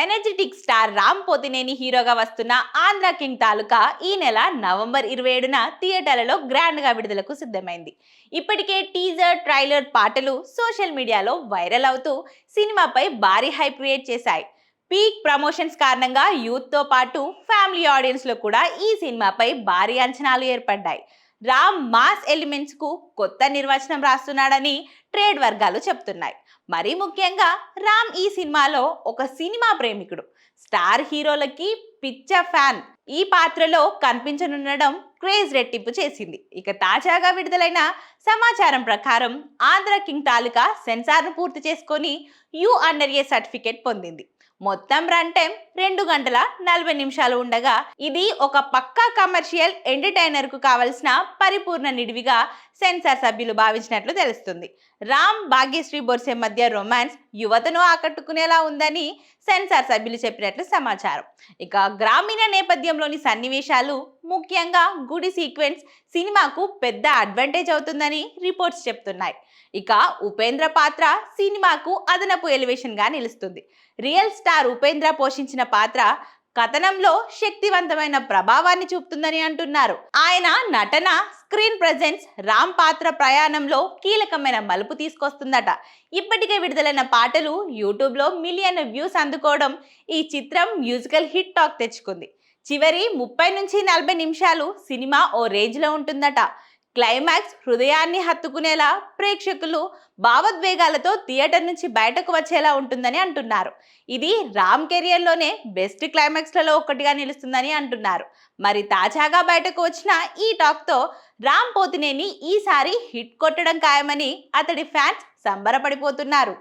Energetic star Ram Pothineni హీరోగా వస్తున్న Andhra king తాలూకా ఈ నెల నవంబర్ 27న థియేటర్లలో గ్రాండ్ గా విడుదలకు సిద్ధమైంది. ఇప్పటికే టీజర్, ట్రైలర్ పాటలు సోషల్ మీడియాలో వైరల్ అవుతూ సినిమాపై భారీ హైప్ క్రియేట్ చేశాయి. పీక్ ప్రమోషన్స్ కారణంగా యూత్ తో పాటు ఫ్యామిలీ ఆడియన్స్ లో కూడా ఈ సినిమాపై భారీ అంచనాలు ఏర్పడ్డాయి. రామ్ మాస్ ఎలిమెంట్స్ కు కొత్త నిర్వచనం రాస్తున్నాడని ట్రేడ్ వర్గాలు చెప్తున్నాయి. మరీ ముఖ్యంగా రామ్ ఈ సినిమాలో ఒక సినిమా ప్రేమికుడు, స్టార్ హీరోలకి పిచ్చ ఫ్యాన్. ఈ పాత్రలో కనిపించనుండడం క్రేజ్ రెట్టింపు చేసింది. ఇక తాజాగా విడుదలైన సమాచారం ప్రకారం ఆంధ్ర కింగ్ తాలూకా సెన్సార్ను పూర్తి చేసుకొని U&A సర్టిఫికేట్ పొందింది. మొత్తం రన్ టైం 2 గంటల 40 నిమిషాలు ఉండగా ఇది ఒక పక్కా కమర్షియల్ ఎంటర్టైనర్ కు కావలసిన పరిపూర్ణ నిడివిగా సెన్సార్ సభ్యులు భావించినట్లు తెలుస్తుంది. రామ్, భాగ్యశ్రీ బొర్సె మధ్య రొమాన్స్ యువతను ఆకట్టుకునేలా ఉందని సెన్సార్ సభ్యులు చెప్పినట్లు సమాచారం. ఇక గ్రామీణ నేపథ్యంలోని సన్నివేశాలు, ముఖ్యంగా గుడి సీక్వెన్స్ సినిమాకు పెద్ద అడ్వాంటేజ్ అవుతుందని రిపోర్ట్స్ చెప్తున్నాయి. ఇక ఉపేంద్ర పాత్ర సినిమాకు అదనపు ఎలివేషన్ గా నిలుస్తుంది. రియల్ స్టార్ ఉపేంద్ర పోషించిన పాత్ర కథనంలో శక్తివంతమైన ప్రభావాన్ని చూపుతుందని అంటున్నారు. ఆయన నటన, స్క్రీన్ ప్రెజెన్స్ రామ్ పాత్ర ప్రయాణంలో కీలకమైన మలుపు తీసుకొస్తుందట. ఇప్పటికే విడుదలైన పాటలు యూట్యూబ్ లో మిలియన్ వ్యూస్ అందుకోవడం ఈ చిత్రం మ్యూజికల్ హిట్ టాక్ తెచ్చుకుంది. చివరి 30 నుంచి 40 నిమిషాలు సినిమా ఓ రేంజ్ లో ఉంటుందట. క్లైమాక్స్ హృదయాన్ని హత్తుకునేలా, ప్రేక్షకులు భావోద్వేగాలతో థియేటర్ నుంచి బయటకు వచ్చేలా ఉంటుందని అంటున్నారు. ఇది రామ్ కెరియర్ లోనే బెస్ట్ క్లైమాక్స్లలో ఒకటిగా నిలుస్తుందని అంటున్నారు. మరి తాజాగా బయటకు వచ్చిన ఈ టాక్ తో రామ్ పోతినేని ఈసారి హిట్ కొట్టడం ఖాయమని అతడి ఫ్యాన్స్ సంబరపడిపోతున్నారు.